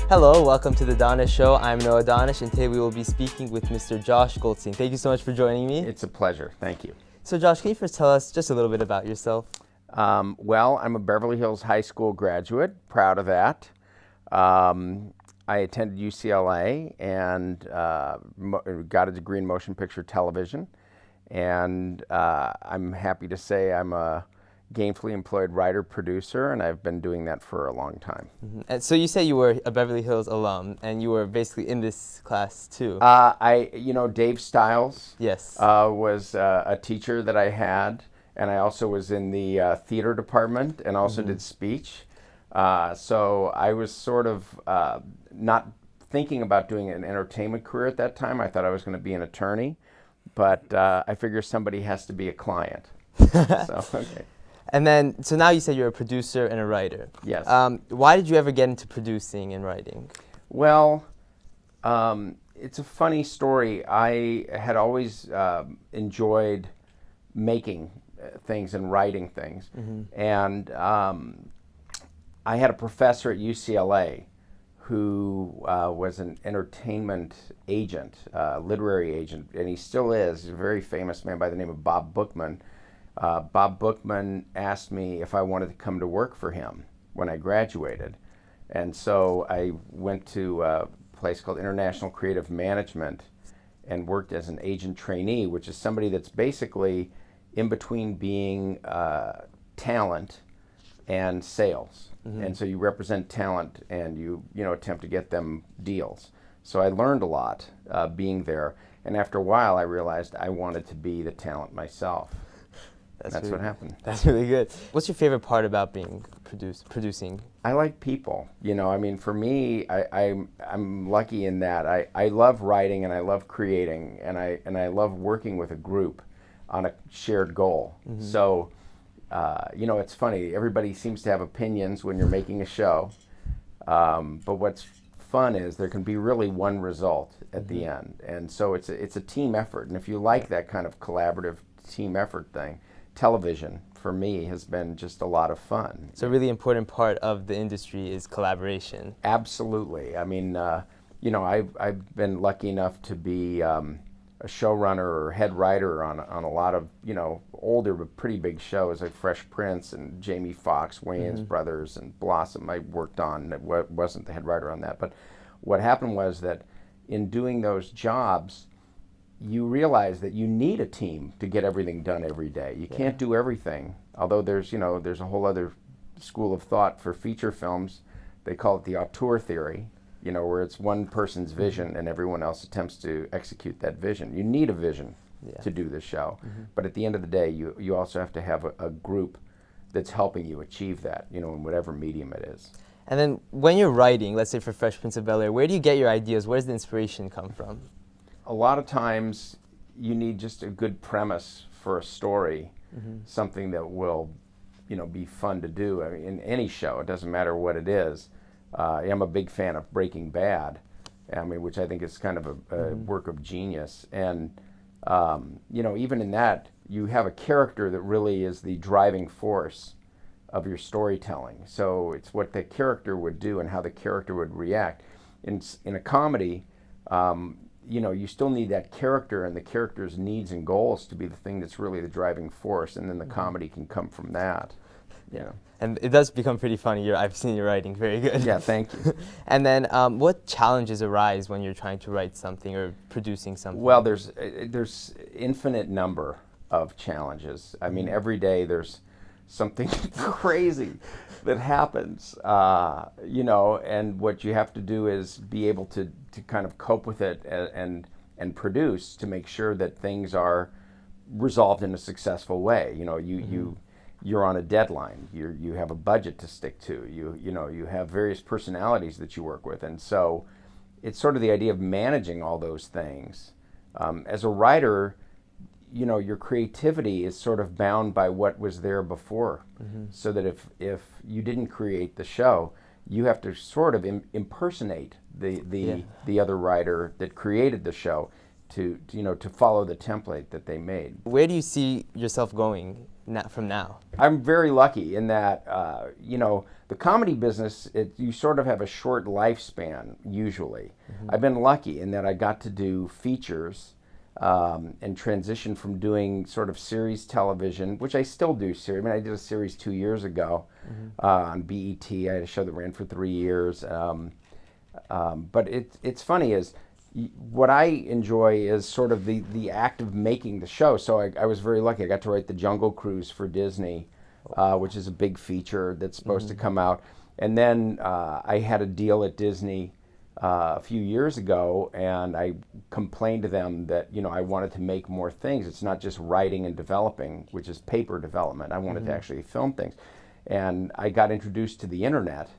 Hello, welcome to the Danesh Show. I'm Noah Danesh, and today we will be speaking with Mr. Josh Goldstein. Thank you so much for joining me. It's a pleasure. Thank you. So Josh, can you first tell us just a little bit about yourself? Well, I'm a Beverly Hills High School graduate, proud of that. I attended UCLA and got a degree in motion picture television. And I'm happy to say I'm a gainfully employed writer-producer, and I've been doing that for a long time. Mm-hmm. And so you say you were a Beverly Hills alum, and you were basically in this class too. Dave Stiles Yes. was a teacher that I had, and I also was in the theater department and also did speech. So I was sort of not thinking about doing an entertainment career at that time. I thought I was going to be an attorney, but I figure somebody has to be a client. Okay. And then, so now you said you're a producer and a writer. Yes. Why did you ever get into producing and writing? Well, it's a funny story. I had always enjoyed making things and writing things. And I had a professor at UCLA who was an entertainment agent, literary agent, and he still is. He's a very famous man by the name of Bob Bookman. Bob Bookman asked me if I wanted to come to work for him when I graduated. And so I went to a place called International Creative Management and worked as an agent trainee, which is somebody that's basically in between being talent and sales. And so you represent talent and you attempt to get them deals. So I learned a lot being there. And after a while, I realized I wanted to be the talent myself. That's what happened. That's really good. What's your favorite part about being producing? I like people. For me, I'm lucky in that I love writing and I love creating and I love working with a group on a shared goal. So, it's funny. Everybody seems to have opinions when you're making a show, but what's fun is there can be really one result at the end, and so it's a team effort. And if you like that kind of collaborative team effort thing, television for me has been just a lot of fun. So a really important part of the industry is collaboration. Absolutely. I've been lucky enough to be a showrunner or head writer on a lot of older but pretty big shows like Fresh Prince and Jamie Foxx, Wayans Brothers, and Blossom. I worked on. Wasn't the head writer on that, but what happened was that in doing those jobs, you realize that you need a team to get everything done every day. You can't do everything. Although there's a whole other school of thought for feature films. They call it the auteur theory, where it's one person's vision and everyone else attempts to execute that vision. You need a vision to do the show. But at the end of the day, you also have to have a group that's helping you achieve that, in whatever medium it is. And then when you're writing, let's say for Fresh Prince of Bel-Air, where do you get your ideas? Where does the inspiration come from? A lot of times you need just a good premise for a story, something that will, be fun to do. In any show, it doesn't matter what it is. I'm a big fan of Breaking Bad, which I think is kind of a work of genius. And, even in that, you have a character that really is the driving force of your storytelling. So it's what the character would do and how the character would react. In a comedy, you still need that character and the character's needs and goals to be the thing that's really the driving force, and then the comedy can come from that. And it does become pretty funny. I've seen your writing, very good. Yeah, thank you. And then what challenges arise when you're trying to write something or producing something? Well, there's infinite number of challenges. Every day there's something crazy that happens, and what you have to do is be able to kind of cope with it and produce to make sure that things are resolved in a successful way. You're on a deadline. You have a budget to stick to. You have various personalities that you work with, and so it's sort of the idea of managing all those things. As a writer, your creativity is sort of bound by what was there before. So that if you didn't create the show, you have to sort of impersonate the other writer that created the show to follow the template that they made. Where do you see yourself going from now? I'm very lucky in that, the comedy business, you sort of have a short lifespan, usually. I've been lucky in that I got to do features and transition from doing sort of series television, which I still do series. I mean, I did a series 2 years ago on BET. I had a show that ran for 3 years. But it's funny is what I enjoy is sort of the act of making the show. So I was very lucky. I got to write the Jungle Cruise for Disney, which is a big feature that's supposed to come out. And then I had a deal at Disney a few years ago, and I complained to them that I wanted to make more things. It's not just writing and developing, which is paper development. I wanted to actually film things. And I got introduced to the internet.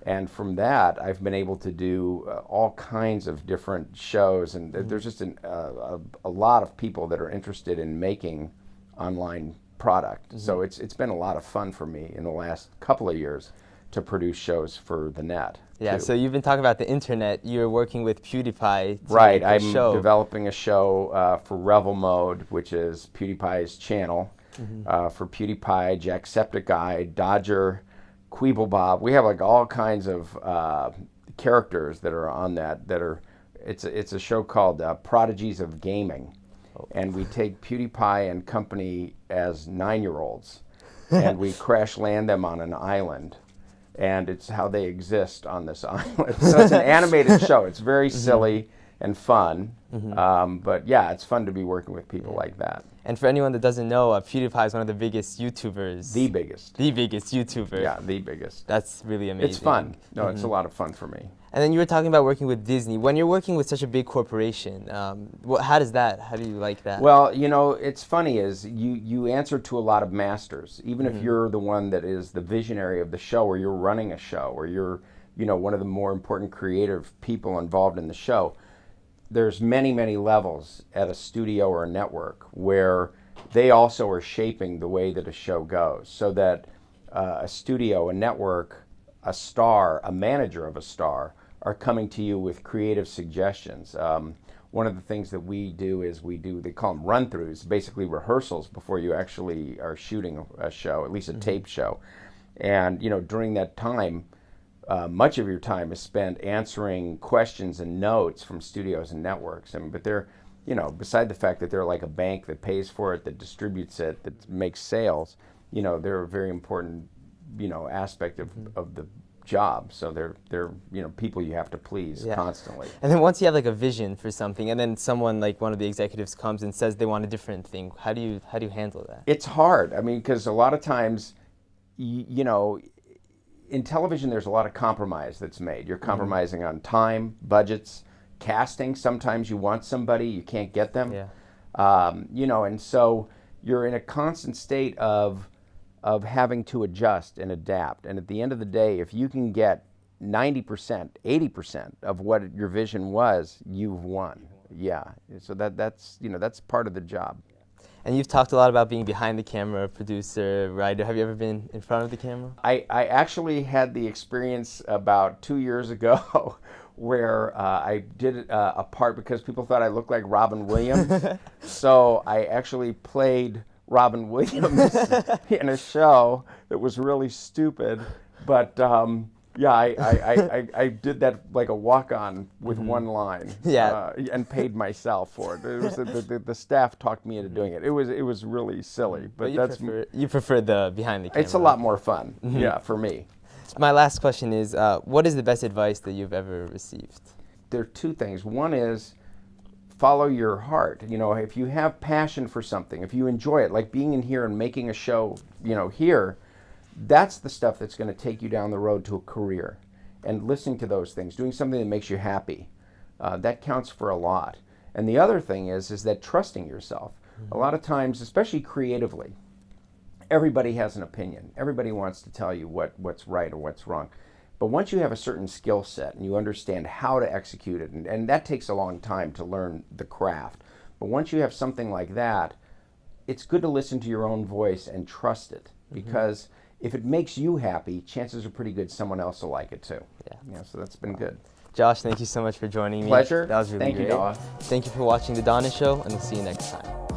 And from that, I've been able to do all kinds of different shows, and there's just a lot of people that are interested in making online product. So it's been a lot of fun for me in the last couple of years to produce shows for the net. Yeah, too. so you've been talking about the internet. You're working with PewDiePie to Right, make a I'm show. developing a show for Revel Mode, which is PewDiePie's channel, for PewDiePie, Jacksepticeye, Dodger, Queeblebob. We have like all kinds of characters that are on that. It's a show called Prodigies of Gaming, and we take PewDiePie and company as 9-year-olds, and we crash land them on an island, and it's how they exist on this island. So it's an animated show. It's very silly and fun, but yeah, it's fun to be working with people like that. And for anyone that doesn't know, PewDiePie is one of the biggest YouTubers. The biggest. The biggest YouTuber. Yeah, the biggest. That's really amazing. It's fun. No, it's a lot of fun for me. And then you were talking about working with Disney. When you're working with such a big corporation, how do you like that? Well, it's funny is you answer to a lot of masters, even if you're the one that is the visionary of the show, or you're running a show, or you're, one of the more important creative people involved in the show. There's many, many levels at a studio or a network where they also are shaping the way that a show goes, so that a studio, a network, a star, a manager of a star are coming to you with creative suggestions. One of the things that we do is they call them run-throughs, basically rehearsals before you actually are shooting a show, at least a tape show. And during that time, much of your time is spent answering questions and notes from studios and networks. But they're, beside the fact that they're like a bank that pays for it, that distributes it, that makes sales, they're a very important, aspect of the job. So they're people you have to please constantly. And then once you have like a vision for something, and then someone like one of the executives comes and says they want a different thing, how do you handle that? It's hard. I mean, because a lot of times, in television, there's a lot of compromise that's made. You're compromising on time, budgets, casting. Sometimes you want somebody, you can't get them. Yeah. And so you're in a constant state of having to adjust and adapt. And at the end of the day, if you can get 90%, 80% of what your vision was, you've won. Yeah. So that's part of the job. And you've talked a lot about being behind the camera, producer, writer. Have you ever been in front of the camera? I actually had the experience about 2 years ago where I did a part because people thought I looked like Robin Williams. So I actually played Robin Williams in a show that was really stupid. But I did that like a walk-on with one line, and paid myself for it. It was the staff talked me into doing it. It was really silly, but you prefer the behind the camera. It's a lot more fun, for me. My last question is, what is the best advice that you've ever received? There are two things. One is follow your heart. If you have passion for something, if you enjoy it, like being in here and making a show, here. That's the stuff that's going to take you down the road to a career. And listening to those things, doing something that makes you happy, that counts for a lot. And the other thing is that trusting yourself. A lot of times, especially creatively, everybody has an opinion. Everybody wants to tell you what's right or what's wrong. But once you have a certain skill set and you understand how to execute it, and that takes a long time to learn the craft. But once you have something like that, it's good to listen to your own voice and trust it, because if it makes you happy, chances are pretty good someone else will like it too. Yeah, so that's been good. Josh, thank you so much for joining me. Pleasure. That was really great. Thank you, Daw. Thank you for watching The Danesh Show, and we'll see you next time.